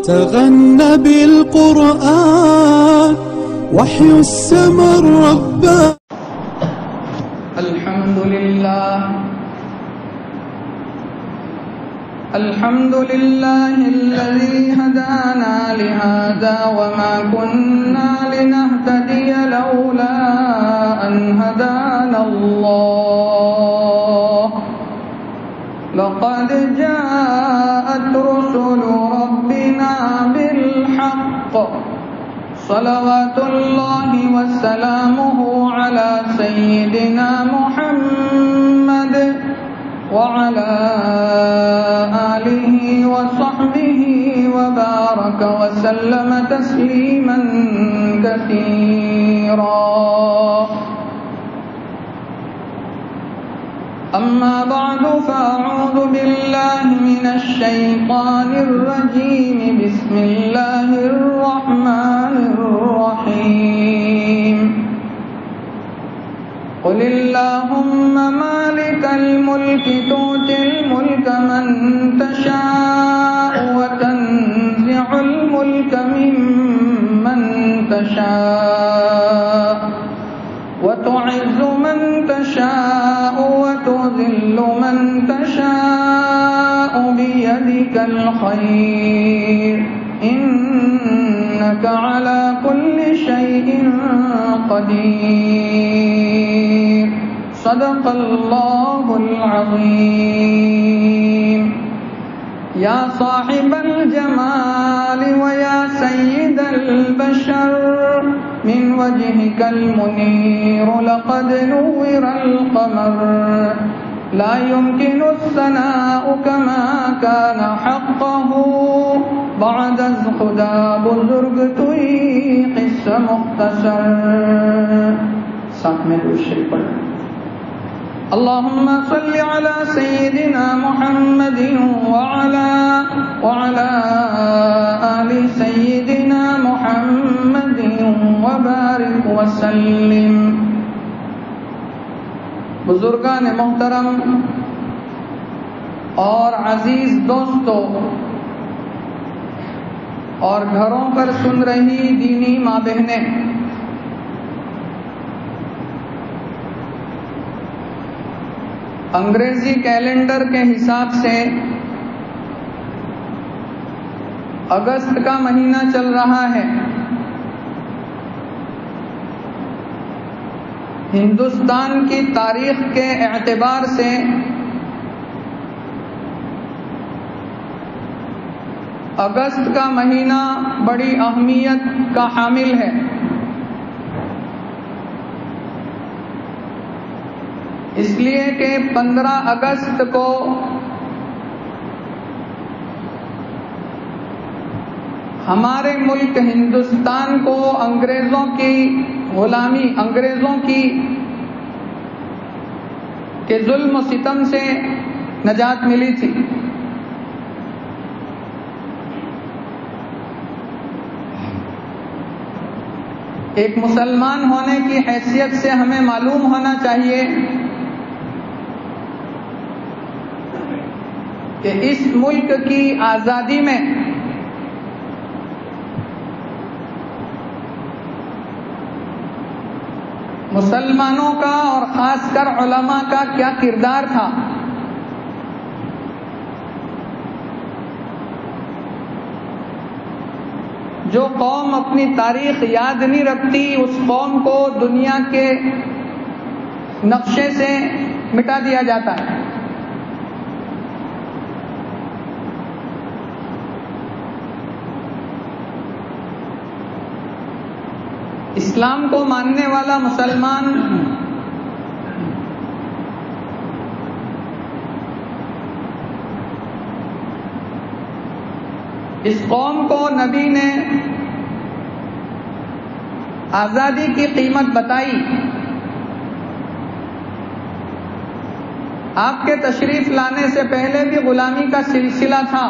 تغنى بالقرآن وحي السماء الرباني. الحمد لله الذي هدانا لهذا وما كنا لنهتدي لولا أن هدانا الله لقد جاءت رسل ربنا بالحق صلوات الله وسلامه على سيدنا محمد وعلى آله وصحبه وبارك وسلم تسليما كثيرا. أما بعد فأعوذ بالله من الشيطان الرجيم. بسم الله الرحمن الرحيم. قل اللهم مالك الملك تؤتي الملك من تشاء وتنزع الملك ممن تشاء وتعز من تشاء وتذل من تشاء بيدك الخير إنك على كل شيء قدير. صدق الله العظيم. يا صاحب الجمال ويا سيد البشر من وجهك المنير لقد نور القمر لا يمكن الثناء كما كان حقه بعد خدا بزرگ توئی قصہ مختصر. ساتھ میں درود شریف پڑھیں. اللهم صل على سيدنا محمد وعلى آل سيدنا محمد وبارك وسلم. بزرگان محترم اور عزیز دوستوں اور گھروں پر سن رہی دینی ماں بہنیں، انگریزی کیلنڈر کے حساب سے اگست کا مہینہ چل رہا ہے. ہندوستان کی تاریخ کے اعتبار سے اگست کا مہینہ بڑی اہمیت کا حامل ہے. اس لیے کہ 15 اگست کو ہمارے ملک ہندوستان کو انگریزوں کی غلامی، انگریزوں کے ظلم و ستم سے نجات ملی تھی. ایک مسلمان ہونے کی حیثیت سے ہمیں معلوم ہونا چاہیے کہ اس ملک کی آزادی میں مسلمانوں کا اور خاص کر علماء کا کیا کردار تھا. جو قوم اپنی تاریخ یاد نہیں رکھتی اس قوم کو دنیا کے نقشے سے مٹا دیا جاتا ہے. اسلام کو ماننے والا مسلمان اس قوم کو نبی نے آزادی کی قیمت بتائی. آپ کے تشریف لانے سے پہلے بھی غلامی کا سلسلہ تھا.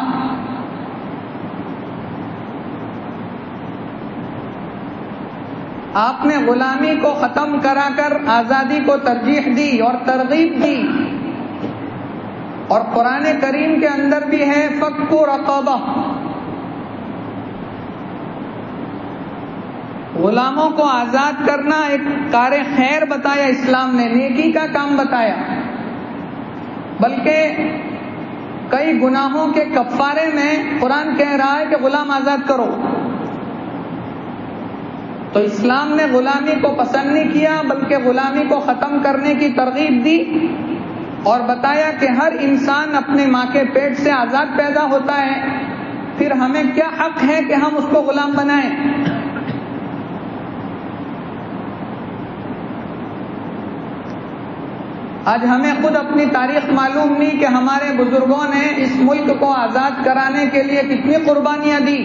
آپ نے غلامی کو ختم کرا کر آزادی کو ترجیح دی اور ترغیب دی. اور قرآن کریم کے اندر بھی ہے فک رقبہ، غلاموں کو آزاد کرنا ایک کار خیر بتایا اسلام نے، نیکی کا کام بتایا، بلکہ کئی گناہوں کے کفارے میں قرآن کہہ رہا ہے کہ غلام آزاد کرو۔ تو اسلام نے غلامی کو پسند نہیں کیا، بلکہ غلامی کو ختم کرنے کی ترغیب دی اور بتایا کہ ہر انسان اپنے ماں کے پیٹ سے آزاد پیدا ہوتا ہے، پھر ہمیں کیا حق ہے کہ ہم اس کو غلام بنائیں۔ آج ہمیں خود اپنی تاریخ معلوم نہیں کہ ہمارے بزرگوں نے اس ملک کو آزاد کرانے کے لیے کتنی قربانیاں دی۔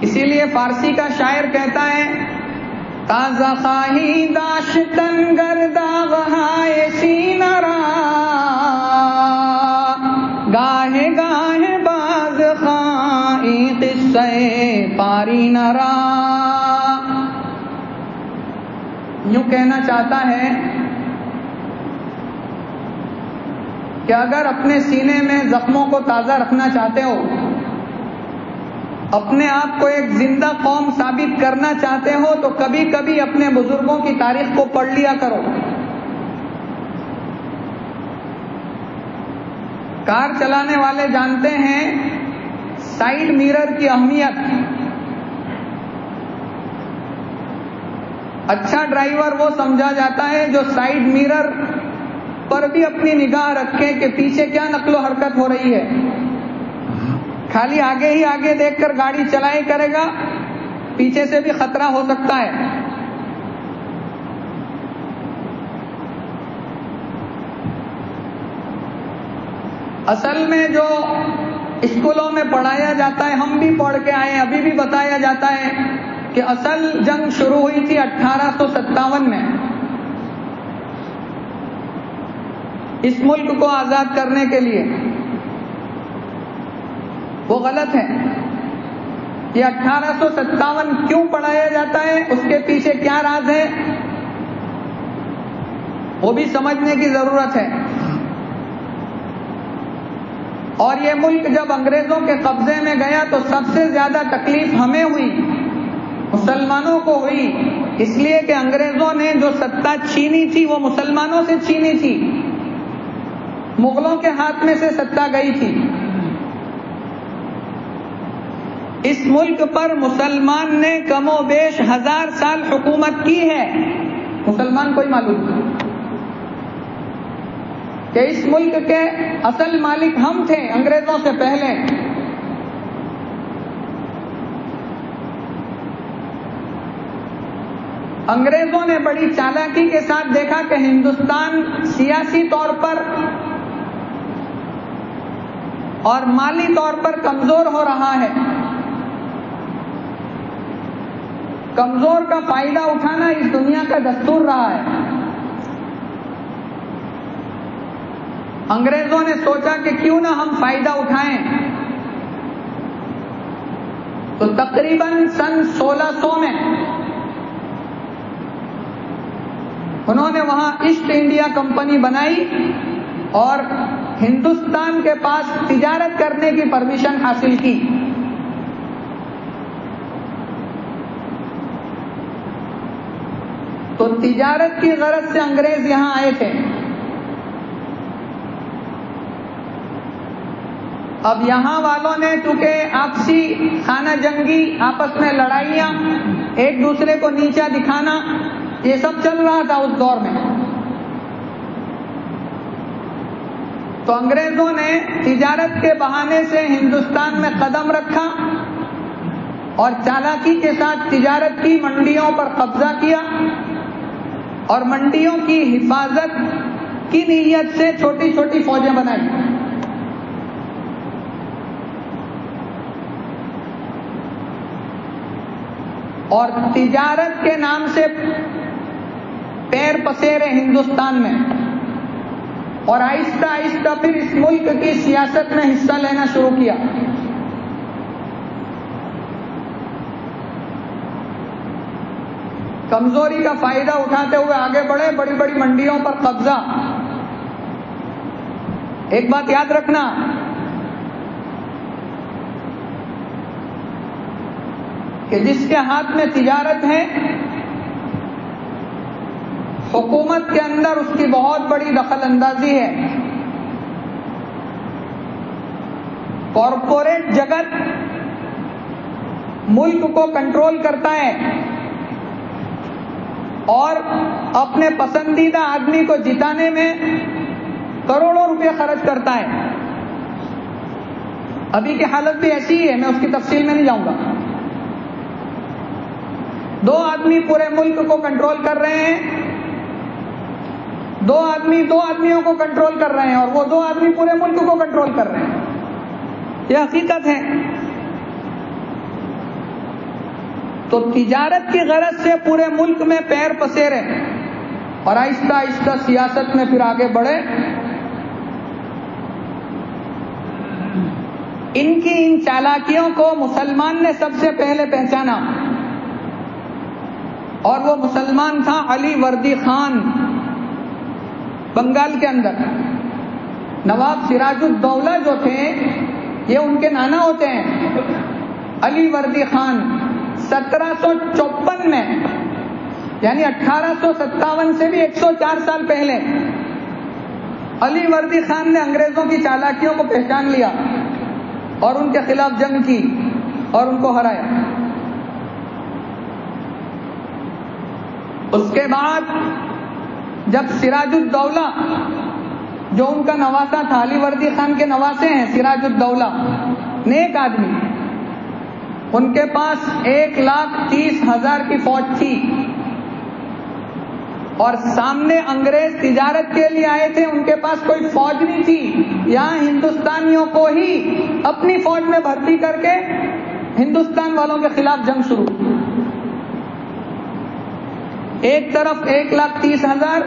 اسی لیے فارسی کا شاعر کہتا ہے، تازہ خواہی داشتن گردہ وہائے سینہ را، گاہے گاہے باز خواہی قصہ پاری نرا۔ یوں کہنا چاہتا ہے کہ اگر اپنے سینے میں زخموں کو تازہ رکھنا چاہتے ہو، اپنے آپ کو ایک زندہ قوم ثابت کرنا چاہتے ہو، تو کبھی کبھی اپنے بزرگوں کی تاریخ کو پڑھ لیا کرو۔ کار چلانے والے جانتے ہیں سائیڈ میرر کی اہمیت۔ اچھا ڈرائیور وہ سمجھا جاتا ہے جو سائیڈ میرر پر بھی اپنی نگاہ رکھے کہ پیچھے کیا نقل و حرکت ہو رہی ہے، خالی آگے ہی آگے دیکھ کر گاڑی چلائی کرے گا، پیچھے سے بھی خطرہ ہو سکتا ہے۔ اصل میں جو اسکولوں میں پڑھایا جاتا ہے، ہم بھی پڑھ کے آئے، ابھی بھی بتایا جاتا ہے کہ اصل جنگ شروع ہوئی تھی 1857 میں اس ملک کو آزاد کرنے کے لیے۔ وہ غلط ہے۔ یہ 1857 کیوں پڑھایا جاتا ہے، اس کے پیچھے کیا راز ہے، وہ بھی سمجھنے کی ضرورت ہے۔ اور یہ ملک جب انگریزوں کے قبضے میں گیا تو سب سے زیادہ تکلیف ہمیں ہوئی، مسلمانوں کو ہوئی، اس لیے کہ انگریزوں نے جو ستا چھینی تھی وہ مسلمانوں سے چھینی تھی، مغلوں کے ہاتھ میں سے ستا گئی تھی۔ اس ملک پر مسلمان نے کم و بیش 1000 سال حکومت کی ہے، مسلمان کوئی معلوم نہیں کہ اس ملک کے اصل مالک ہم تھے انگریزوں سے پہلے۔ انگریزوں نے بڑی چالاکی کے ساتھ دیکھا کہ ہندوستان سیاسی طور پر اور مالی طور پر کمزور ہو رہا ہے۔ کمزور کا فائدہ اٹھانا اس دنیا کا دستور رہا ہے۔ انگریزوں نے سوچا کہ کیوں نہ ہم فائدہ اٹھائیں، تو تقریباً سن 1600 میں انہوں نے وہاں ایسٹ انڈیا کمپنی بنائی اور ہندوستان کے پاس تجارت کرنے کی پرمیشن حاصل کی۔ تو تجارت کی غرض سے انگریز یہاں آئے تھے۔ اب یہاں والوں نے چونکہ آپسی خانہ جنگی، آپس میں لڑائیاں، ایک دوسرے کو نیچا دکھانا، یہ سب چل رہا تھا اس دور میں، تو انگریزوں نے تجارت کے بہانے سے ہندوستان میں قدم رکھا اور چالاکی کے ساتھ تجارت کی، منڈیوں پر قبضہ کیا اور منڈیوں کی حفاظت کی نیت سے چھوٹی چھوٹی فوجیں بنائی۔ اور تجارت کے نام سے پیر پسیرے ہندوستان میں، اور آہستہ آہستہ پھر اس ملک کی سیاست میں حصہ لینا شروع کیا۔ کمزوری کا فائدہ اٹھاتے ہوئے آگے بڑھے، بڑی بڑی منڈیوں پر قبضہ، ایک بات یاد رکھنا، کہ جس کے ہاتھ میں تجارت ہے، حکومت کے اندر اس کی بہت بڑی دخل اندازی ہے۔ کارپوریٹ جگت ملک کو کنٹرول کرتا ہے اور اپنے پسندیدہ آدمی کو جتانے میں کروڑوں روپے خرچ کرتا ہے۔ ابھی کی حالت بھی ایسی ہی ہے، میں اس کی تفصیل میں نہیں جاؤں گا۔ دو آدمی پورے ملک کو کنٹرول کر رہے ہیں، دو آدمیوں کو کنٹرول کر رہے ہیں، اور وہ دو آدمی پورے ملک کو کنٹرول کر رہے ہیں۔ یہ حقیقت ہے۔ تو تجارت کی غرض سے پورے ملک میں پیر پسیرے اور آہستہ آہستہ سیاست میں پھر آگے بڑھے۔ ان کی ان چالاکیوں کو مسلمان نے سب سے پہلے پہچانا، اور وہ مسلمان تھا علی وردی خان، بنگال کے اندر۔ نواب سراج الدولہ جو تھے، یہ ان کے نانا ہوتے ہیں، علی وردی خان۔ 1754 میں، یعنی 1857 سے بھی 104 سال پہلے، علی وردی خان نے انگریزوں کی چالاکیوں کو پہچان لیا اور ان کے خلاف جنگ کی اور ان کو ہرایا۔ اس کے بعد جب سراج الدولہ، جو ان کا نواسا تھا، علی وردی خان کے نواسے ہیں سراج الدولہ، نیک آدمی، ان کے پاس 1,30,000 کی فوج تھی، اور سامنے انگریز تجارت کے لیے آئے تھے، ان کے پاس کوئی فوج نہیں تھی۔ یہاں ہندوستانیوں کو ہی اپنی فوج میں بھرتی کر کے ہندوستان والوں کے خلاف جنگ شروع۔ ایک طرف 1,30,000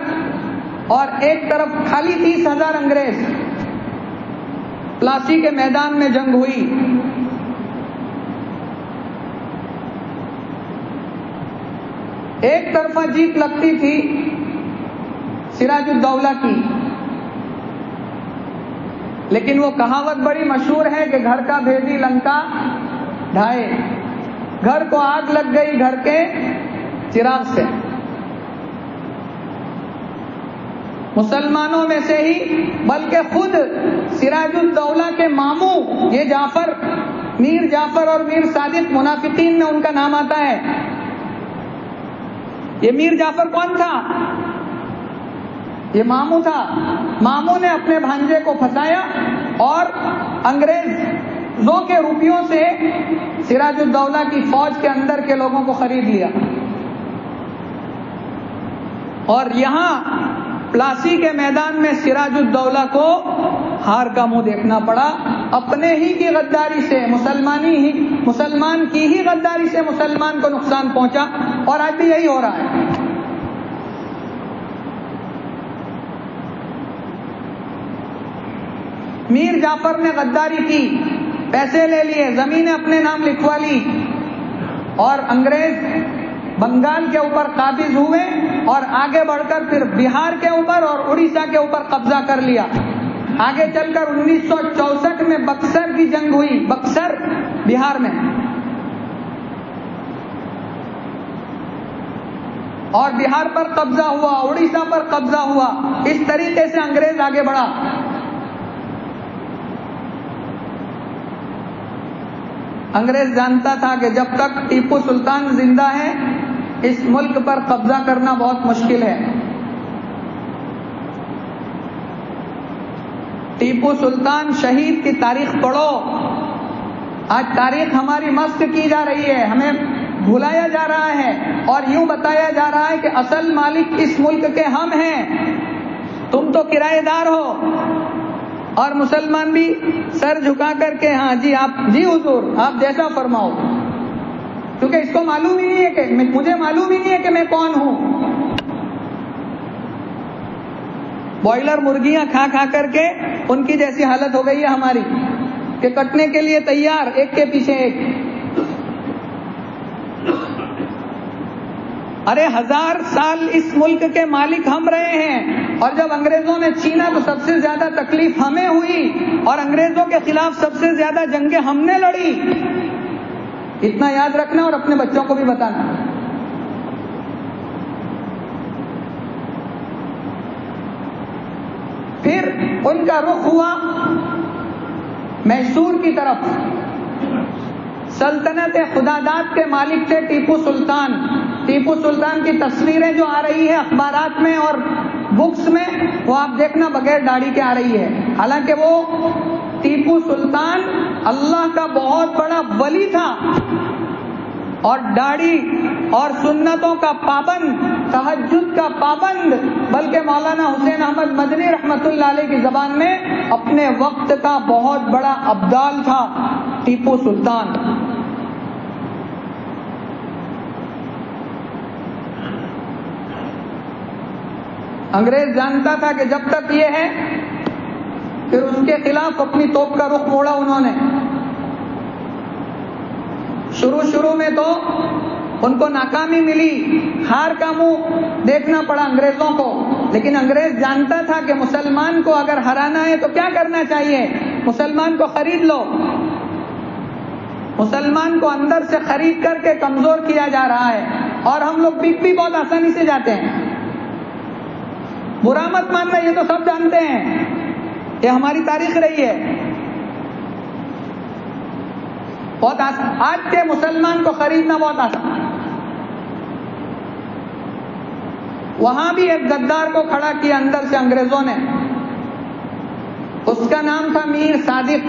اور ایک طرف خالی 30,000 انگریز۔ پلاسی کے میدان میں جنگ ہوئی۔ ایک طرفہ جیت لگتی تھی سراج الدولہ کی، لیکن وہ کہاوت بڑی مشہور ہے کہ گھر کا بھیدی لنکا ڈھائے، گھر کو آگ لگ گئی گھر کے چراغ سے۔ مسلمانوں میں سے ہی، بلکہ خود سراج الدولہ کے ماموں یہ جعفر، میر جعفر اور میر صادق، منافقین میں ان کا نام آتا ہے۔ یہ میر جعفر کون تھا؟ یہ ماموں تھا۔ ماموں نے اپنے بھانجے کو پھنسایا اور انگریزوں کے روپیوں سے سراج الدولہ کی فوج کے اندر کے لوگوں کو خرید لیا، اور یہاں پلاسی کے میدان میں سراج الدولہ کو ہار کا منہ دیکھنا پڑا۔ اپنے ہی کی غداری سے، مسلمان کی ہی غداری سے مسلمان کو نقصان پہنچا، اور آج بھی یہی ہو رہا ہے۔ میر جعفر نے غداری کی، پیسے لے لیے، زمینیں اپنے نام لکھوا لی، اور انگریز بنگال کے اوپر قابض ہوئے اور آگے بڑھ کر پھر بہار کے اوپر اور اڑیسہ کے اوپر قبضہ کر لیا۔ آگے چل کر 1964 میں بکسر کی جنگ ہوئی، بکسر بہار میں، اور بہار پر قبضہ ہوا، اڑیسہ پر قبضہ ہوا۔ اس طریقے سے انگریز آگے بڑھا۔ انگریز جانتا تھا کہ جب تک ٹیپو سلطان زندہ ہے، اس ملک پر قبضہ کرنا بہت مشکل ہے۔ ٹیپو سلطان شہید کی تاریخ پڑھو، آج تاریخ ہماری مسخ کی جا رہی ہے، ہمیں بھلایا جا رہا ہے، اور یوں بتایا جا رہا ہے کہ اصل مالک اس ملک کے ہم ہیں، تم تو کرایہ دار ہو۔ اور مسلمان بھی سر جھکا کر کے ہاں جی آپ، جی حضور آپ جیسا فرماؤ، کیونکہ اس کو معلوم ہی نہیں ہے کہ مجھے معلوم ہی نہیں ہے کہ میں کون ہوں۔ بوائلر مرغیاں کھا کھا کر کے ان کی جیسی حالت ہو گئی ہے ہماری، کہ کٹنے کے لیے تیار، ایک کے پیچھے ایک۔ ارے 1000 سال اس ملک کے مالک ہم رہے ہیں، اور جب انگریزوں نے چھینا تو سب سے زیادہ تکلیف ہمیں ہوئی اور انگریزوں کے خلاف سب سے زیادہ جنگیں ہم نے لڑی. اتنا یاد رکھنا اور اپنے بچوں کو بھی بتانا. پھر ان کا رخ ہوا میسور کی طرف. سلطنت خداداد کے مالک تھے ٹیپو سلطان. ٹیپو سلطان کی تصویریں جو آ رہی ہیں اخبارات میں اور بکس میں وہ آپ دیکھنا بغیر داڑھی کے آ رہی ہے. حالانکہ وہ ٹیپو سلطان اللہ کا بہت بڑا ولی تھا اور داڑھی اور سنتوں کا پابند, تہجد کا پابند, بلکہ مولانا حسین احمد مدنی رحمت اللہ علیہ کی زبان میں اپنے وقت کا بہت بڑا ابدال تھا ٹیپو سلطان. انگریز جانتا تھا کہ جب تک یہ ہے پھر اس کے خلاف اپنی توپ کا رخ موڑا انہوں نے. شروع میں تو ان کو ناکامی ملی, ہار کا منہ دیکھنا پڑا انگریزوں کو, لیکن انگریز جانتا تھا کہ مسلمان کو اگر ہرانا ہے تو کیا کرنا چاہیے. مسلمان کو خرید لو. مسلمان کو اندر سے خرید کر کے کمزور کیا جا رہا ہے اور ہم لوگ پیٹ بھی بہت آسانی سے جاتے ہیں. برا مت ماننا, یہ تو سب جانتے ہیں, یہ ہماری تاریخ رہی ہے. بہت آسان, آج کے مسلمان کو خریدنا بہت آسان. وہاں بھی ایک غدار کو کھڑا کیا اندر سے انگریزوں نے. اس کا نام تھا میر صادق.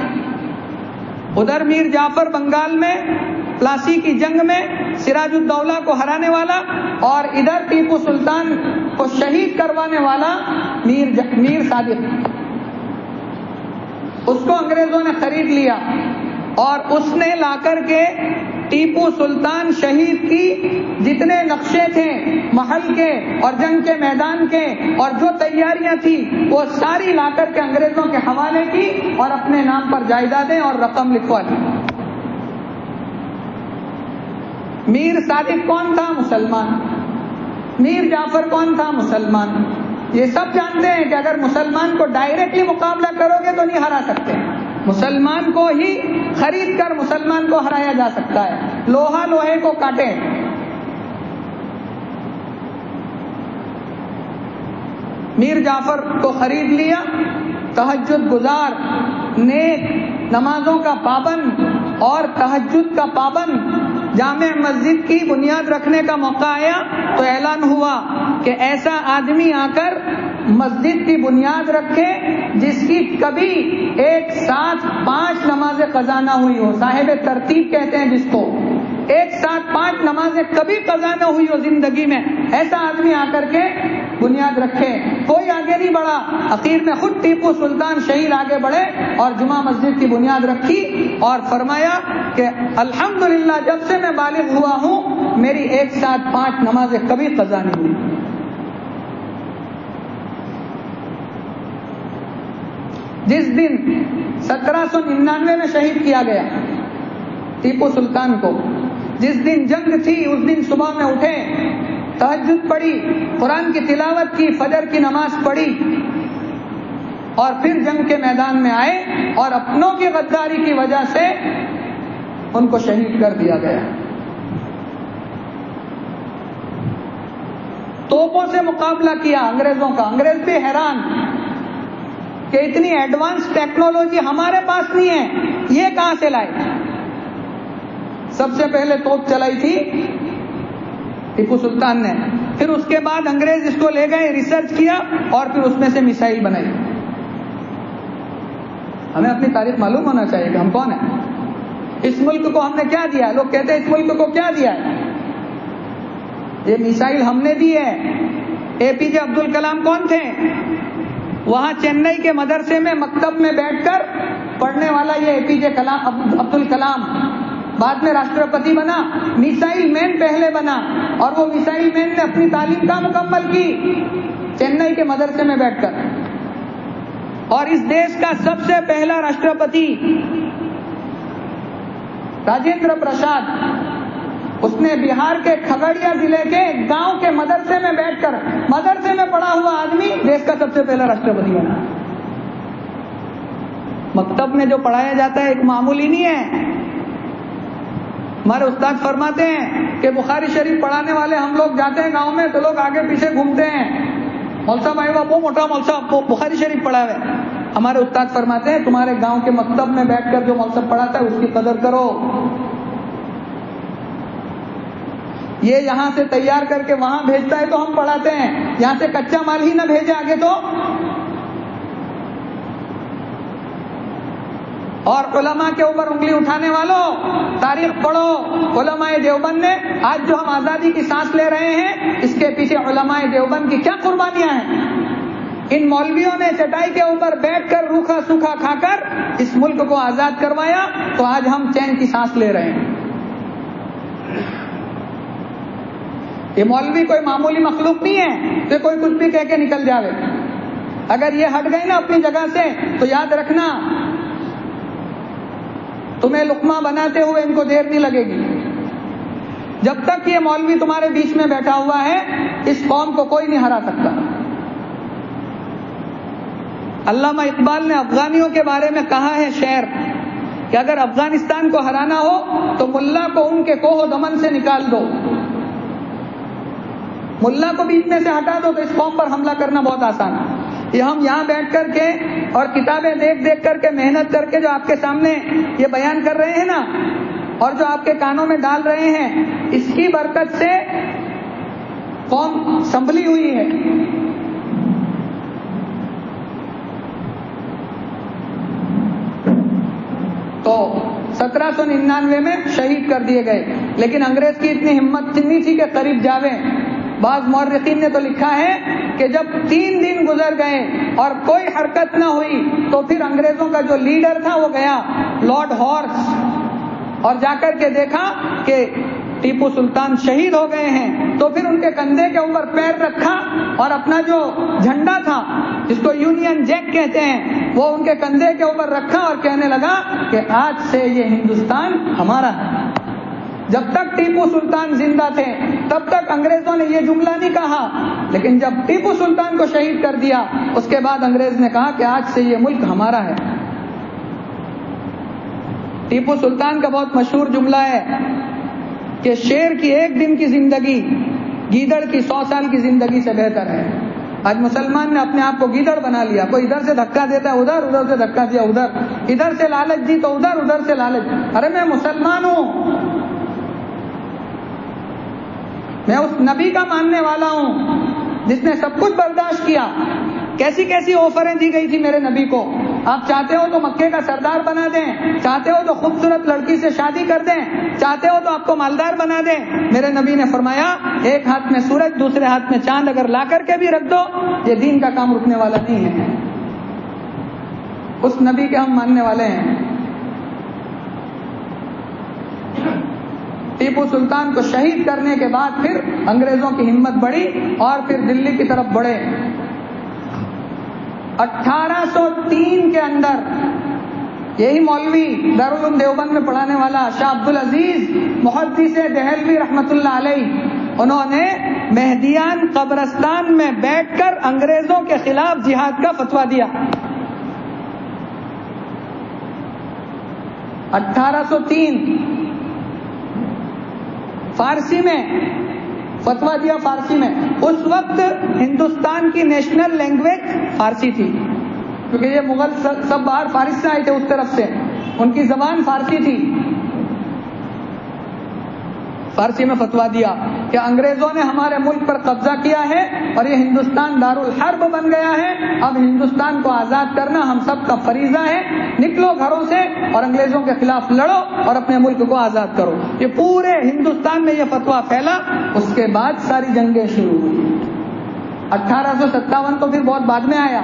ادھر میر جعفر بنگال میں پلاسی کی جنگ میں سراج الدولہ کو ہرانے والا, اور ادھر ٹیپو سلطان کو شہید کروانے والا میر صادق. اس کو انگریزوں نے خرید لیا اور اس نے لا کر کے ٹیپو سلطان شہید کی جتنے نقشے تھے محل کے اور جنگ کے میدان کے اور جو تیاریاں تھی وہ ساری لا کر کے انگریزوں کے حوالے کی اور اپنے نام پر جائیدادیں اور رقم لکھوا دی. میر صادق کون تھا؟ مسلمان. میر جعفر کون تھا؟ مسلمان. یہ سب جانتے ہیں کہ اگر مسلمان کو ڈائریکٹلی مقابلہ کرو گے تو نہیں ہرا سکتے. مسلمان کو ہی خرید کر مسلمان کو ہرایا جا سکتا ہے. لوہا لوہے کو کاٹے. میر جعفر کو خرید لیا. تہجد گزار, نیک, نمازوں کا پابند اور تہجد کا پابند. جامع مسجد کی بنیاد رکھنے کا موقع آیا تو اعلان ہوا کہ ایسا آدمی آ کر مسجد کی بنیاد رکھے جس کی کبھی ایک ساتھ 5 نمازیں قضا نہ ہوئی ہو. صاحب ترتیب کہتے ہیں جس کو. ایک ساتھ 5 نمازیں کبھی قضا نہ ہوئی ہو زندگی میں, ایسا آدمی آ کر کے بنیاد رکھے. کوئی آگے نہیں بڑھا. اخیر میں خود ٹیپو سلطان شہید آگے بڑھے اور جمعہ مسجد کی بنیاد رکھی اور فرمایا کہ الحمدللہ جب سے میں بالغ ہوا ہوں میری ایک ساتھ 5 نمازیں کبھی قضا نہیں ہوئی. جس دن 1799 میں شہید کیا گیا ٹیپو سلطان کو, جس دن جنگ تھی اس دن صبح میں اٹھے, تہجد پڑھی, قرآن کی تلاوت کی, فجر کی نماز پڑھی اور پھر جنگ کے میدان میں آئے اور اپنوں کی غداری کی وجہ سے ان کو شہید کر دیا گیا. توپوں سے مقابلہ کیا انگریزوں کا. انگریز بھی حیران کہ اتنی ایڈوانس ٹیکنالوجی ہمارے پاس نہیں ہے, یہ کہاں سے لائے. سب سے پہلے توپ چلائی تھی ٹیپو سلطان نے, پھر اس کے بعد انگریز اس کو لے گئے, ریسرچ کیا اور پھر اس میں سے میسائل بنائی. ہمیں اپنی تاریخ معلوم ہونا چاہیے کہ ہم کون ہیں. اس ملک کو ہم نے کیا دیا؟ لوگ کہتے ہیں اس ملک کو کیا دیا ہے. یہ میسائل ہم نے دی ہے. اے پی جے عبد الکلام کون تھے؟ وہاں چنئی کے مدرسے میں مکتب میں بیٹھ کر پڑھنے والا یہ اے پی جے عبد الکلام بعد میں راشٹرپتی بنا. میسائل مین پہلے بنا اور وہ میسائل مین نے اپنی تعلیم کا مکمل کی چنئی کے مدرسے میں بیٹھ کر. اور اس دیش کا سب سے پہلا راشٹرپتی راجندر پرساد, اس نے بہار کے کھگڑیا ضلع کے گاؤں کے مدرسے میں بیٹھ کر, مدرسے میں پڑھا ہوا آدمی دیش کا کا سب سے پہلا راشٹرپتی بنا. مکتب میں جو پڑھایا جاتا ہے ایک معمولی نہیں ہے. ہمارے استاد فرماتے ہیں کہ بخاری شریف پڑھانے والے ہم لوگ جاتے ہیں گاؤں میں تو لوگ آگے پیچھے گھومتے ہیں, مولسا بھائی وہ موٹا مولسا بخاری شریف پڑھا ہے. ہمارے استاد فرماتے ہیں تمہارے گاؤں کے مکتب میں بیٹھ کر جو مولسا پڑھاتا ہے اس کی قدر کرو. یہ یہاں سے تیار کر کے وہاں بھیجتا ہے تو ہم پڑھاتے ہیں, یہاں سے کچا مال ہی نہ بھیجے آگے تو. اور علماء کے اوپر انگلی اٹھانے والوں تاریخ پڑھو. علماء دیوبند نے آج جو ہم آزادی کی سانس لے رہے ہیں اس کے پیچھے علماء دیوبند کی کیا قربانیاں ہیں. ان مولویوں نے چٹائی کے اوپر بیٹھ کر روکھا سوکھا کھا کر اس ملک کو آزاد کروایا تو آج ہم چین کی سانس لے رہے ہیں. یہ مولوی کوئی معمولی مخلوق نہیں ہے کہ کوئی کچھ بھی کہہ کے نکل جاوے. اگر یہ ہٹ گئے نا اپنی جگہ سے تو یاد رکھنا تمہیں لقمہ بناتے ہوئے ان کو دیر نہیں لگے گی. جب تک یہ مولوی تمہارے بیچ میں بیٹھا ہوا ہے اس قوم کو کوئی نہیں ہرا سکتا. علامہ اقبال نے افغانیوں کے بارے میں کہا ہے شعر کہ اگر افغانستان کو ہرانا ہو تو ملا کو ان کے کوہ و دمن سے نکال دو. ملا کو بیچ میں سے ہٹا دو تو اس قوم پر حملہ کرنا بہت آسان ہے. یہ ہم یہاں بیٹھ کر کے اور کتابیں دیکھ دیکھ کر کے محنت کر کے جو آپ کے سامنے یہ بیان کر رہے ہیں نا اور جو آپ کے کانوں میں ڈال رہے ہیں اس کی برکت سے قوم سنبھلی ہوئی ہے. تو 1799 میں شہید کر دیے گئے, لیکن انگریز کی اتنی ہمت نہیں تھی کہ قریب جاویں. بعض مورخین نے تو لکھا ہے کہ جب 3 دن گزر گئے اور کوئی حرکت نہ ہوئی تو پھر انگریزوں کا جو لیڈر تھا وہ گیا لارڈ ہارس اور جا کر کے دیکھا کہ ٹیپو سلطان شہید ہو گئے ہیں. تو پھر ان کے کندھے کے اوپر پیر رکھا اور اپنا جو جھنڈا تھا جس کو یونین جیک کہتے ہیں وہ ان کے کندھے کے اوپر رکھا اور کہنے لگا کہ آج سے یہ ہندوستان ہمارا ہے. جب تک ٹیپو سلطان زندہ تھے تب تک انگریزوں نے یہ جملہ نہیں کہا, لیکن جب ٹیپو سلطان کو شہید کر دیا اس کے بعد انگریز نے کہا کہ آج سے یہ ملک ہمارا ہے. ٹیپو سلطان کا بہت مشہور جملہ ہے کہ شیر کی 1 دن کی زندگی گیدڑ کی 100 سال کی زندگی سے بہتر ہے. آج مسلمان نے اپنے آپ کو گیدڑ بنا لیا. کوئی ادھر سے دھکا دیتا ہے ادھر, ادھر سے دھکا دیا ادھر, ادھر سے لالچ دی تو ادھر, ادھر سے لالچ. ارے میں مسلمان ہوں, میں اس نبی کا ماننے والا ہوں جس نے سب کچھ برداشت کیا. کیسی کیسی آفریں دی گئی تھی میرے نبی کو. آپ چاہتے ہو تو مکے کا سردار بنا دیں, چاہتے ہو تو خوبصورت لڑکی سے شادی کر دیں, چاہتے ہو تو آپ کو مالدار بنا دیں. میرے نبی نے فرمایا ایک ہاتھ میں سورج دوسرے ہاتھ میں چاند اگر لا کر کے بھی رکھ دو یہ دین کا کام رکنے والا نہیں ہے. اس نبی کے ہم ماننے والے ہیں. ٹیپو سلطان کو شہید کرنے کے بعد پھر انگریزوں کی ہمت بڑھی اور پھر دلی کی طرف بڑھے. 1803 کے اندر یہی مولوی دارالعلوم دیوبند میں پڑھانے والا شاہ عبد العزیز محدث دہلوی رحمۃ اللہ علیہ, انہوں نے مہدیان قبرستان میں بیٹھ کر انگریزوں کے خلاف جہاد کا فتویٰ دیا. 1803 فارسی میں فتویٰ دیا. فارسی میں اس وقت ہندوستان کی نیشنل لینگویج فارسی تھی کیونکہ یہ مغل سب باہر فارس سے آئے تھے, اس طرف سے ان کی زبان فارسی تھی. فارسی میں فتویٰ دیا کہ انگریزوں نے ہمارے ملک پر قبضہ کیا ہے اور یہ ہندوستان دارالحرب بن گیا ہے. اب ہندوستان کو آزاد کرنا ہم سب کا فریضہ ہے. نکلو گھروں سے اور انگریزوں کے خلاف لڑو اور اپنے ملک کو آزاد کرو. یہ پورے ہندوستان میں یہ فتویٰ پھیلا. اس کے بعد ساری جنگیں شروع ہوئی. 1857 تو پھر بہت بعد میں آیا,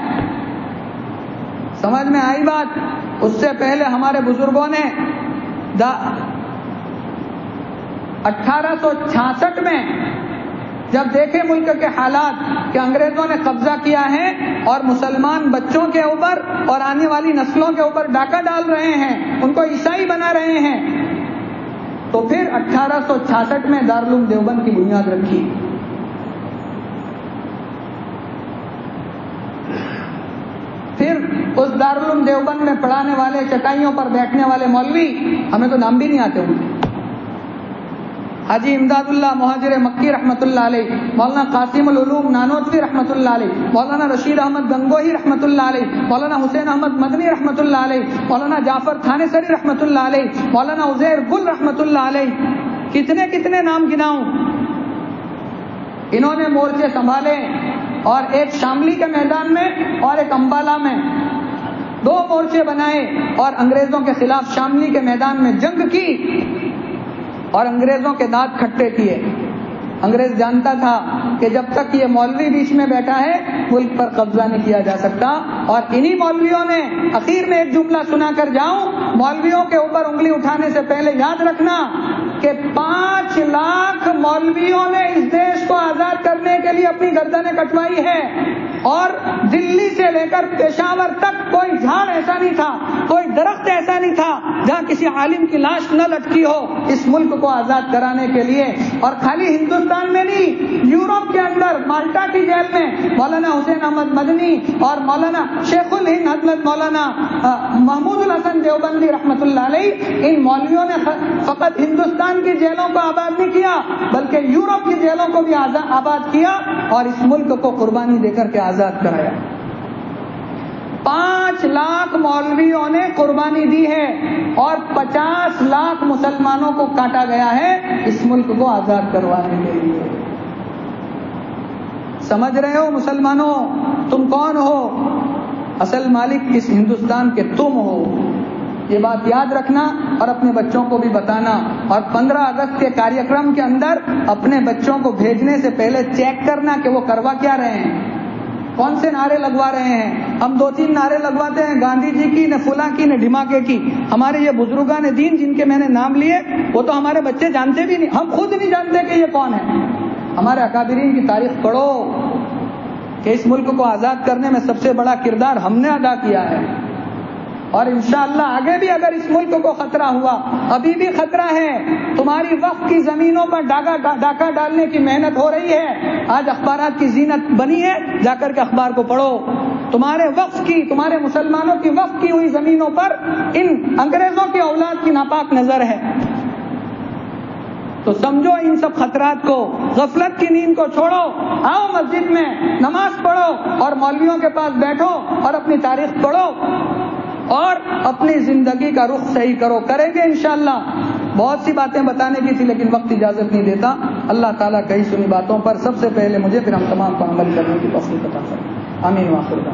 سمجھ میں آئی بات. اس سے پہلے ہمارے بزرگوں نے 1866 میں جب دیکھے ملک کے حالات کہ انگریزوں نے قبضہ کیا ہے اور مسلمان بچوں کے اوپر اور آنے والی نسلوں کے اوپر ڈاکہ ڈال رہے ہیں, ان کو عیسائی بنا رہے ہیں, تو پھر 1866 میں دارالعلوم دیوبند کی بنیاد رکھی. اس دارالعلوم دیوبند میں پڑھانے والے چٹائیوں پر بیٹھنے والے مولوی، ہمیں تو نام بھی نہیں آتے ان کے، حاجی امداد اللہ مہاجر مکی رحمۃ اللہ علیہ، مولانا قاسم العلوم نانوتوی رحمۃ اللہ علیہ، مولانا رشید احمد گنگوہی رحمۃ اللہ علیہ، مولانا حسین احمد مدنی رحمۃ اللہ علیہ، مولانا جعفر تھانیسری رحمۃ اللہ علیہ، مولانا عزیر گل رحمۃ اللہ علیہ، کتنے کتنے نام گناؤں. انہوں نے مورچے سنبھالے، اور ایک شاملی کے میدان میں اور ایک امبالہ میں 2 مورچے بنائے، اور انگریزوں کے خلاف شاملی کے میدان میں جنگ کی اور انگریزوں کے دانت کھٹے کیے. انگریز جانتا تھا کہ جب تک یہ مولوی بیچ میں بیٹھا ہے ملک پر قبضہ نہیں کیا جا سکتا، اور انہی مولویوں نے اخیر میں ایک جملہ سنا کر جاؤں، مولویوں کے اوپر انگلی اٹھانے سے پہلے یاد رکھنا کہ 5 لاکھ مولویوں نے اس دیش کو آزاد کرنے کے لیے اپنی گردنیں کٹوائی ہے، اور دلی سے لے کر پشاور تک کوئی جھاڑ ایسا نہیں تھا، کوئی درخت ایسا نہیں تھا جہاں کسی عالم کی لاش نہ لٹکی ہو اس ملک کو آزاد کرانے کے لیے. اور خالی ہندوستان میں نہیں، یورپ کے اندر مالٹا کی جیل میں مولانا حسین احمد مدنی اور مولانا شیخ الہند حضرت مولانا محمود الحسن دیوبندی رحمۃ اللہ علیہ، ان مولویوں نے فقط ہندوستان کی جیلوں کو آباد نہیں کیا بلکہ یورپ کی جیلوں کو بھی آباد کیا اور اس ملک کو قربانی دے کر کے آزاد کرایا. 5 لاکھ مولویوں نے قربانی دی ہے اور 50 لاکھ مسلمانوں کو کاٹا گیا ہے اس ملک کو آزاد کروانے کے لیے. سمجھ رہے ہو مسلمانوں تم کون ہو؟ اصل مالک اس ہندوستان کے تم ہو. یہ بات یاد رکھنا اور اپنے بچوں کو بھی بتانا. اور 15 اگست کے کاریہ کے اندر اپنے بچوں کو بھیجنے سے پہلے چیک کرنا کہ وہ کروا کیا رہے ہیں، کون سے نعرے لگوا رہے ہیں. ہم 2-3 نعرے لگواتے ہیں، گاندھی جی کی، نہ فلاں کی، نہ ڈھماکے کی. ہمارے یہ بزرگان دین جن کے میں نے نام لیے وہ تو ہمارے بچے جانتے بھی نہیں، ہم خود نہیں جانتے کہ یہ کون ہے. ہمارے اکابرین کی تاریخ پڑھو کہ اس ملک کو آزاد کرنے میں سب سے بڑا کردار ہم نے ادا کیا ہے. اور انشاءاللہ آگے بھی اگر اس ملک کو خطرہ ہوا، ابھی بھی خطرہ ہے، تمہاری وقت کی زمینوں پر ڈاکہ ڈالنے کی محنت ہو رہی ہے. آج اخبارات کی زینت بنی ہے، جا کر کے اخبار کو پڑھو. تمہارے وقت کی، تمہارے مسلمانوں کی وقت کی ہوئی زمینوں پر ان انگریزوں کی اولاد کی ناپاک نظر ہے. تو سمجھو ان سب خطرات کو، غفلت کی نیند کو چھوڑو، آؤ مسجد میں نماز پڑھو اور مولویوں کے پاس بیٹھو اور اپنی تاریخ پڑھو اور اپنی زندگی کا رخ صحیح کرو. کریں گے انشاءاللہ. بہت سی باتیں بتانے کی تھی لیکن وقت اجازت نہیں دیتا. اللہ تعالیٰ کئی سنی باتوں پر سب سے پہلے مجھے پھر ہم تمام پر عمل کرنے کی توفیق عطا فرمائے. آمین. واخر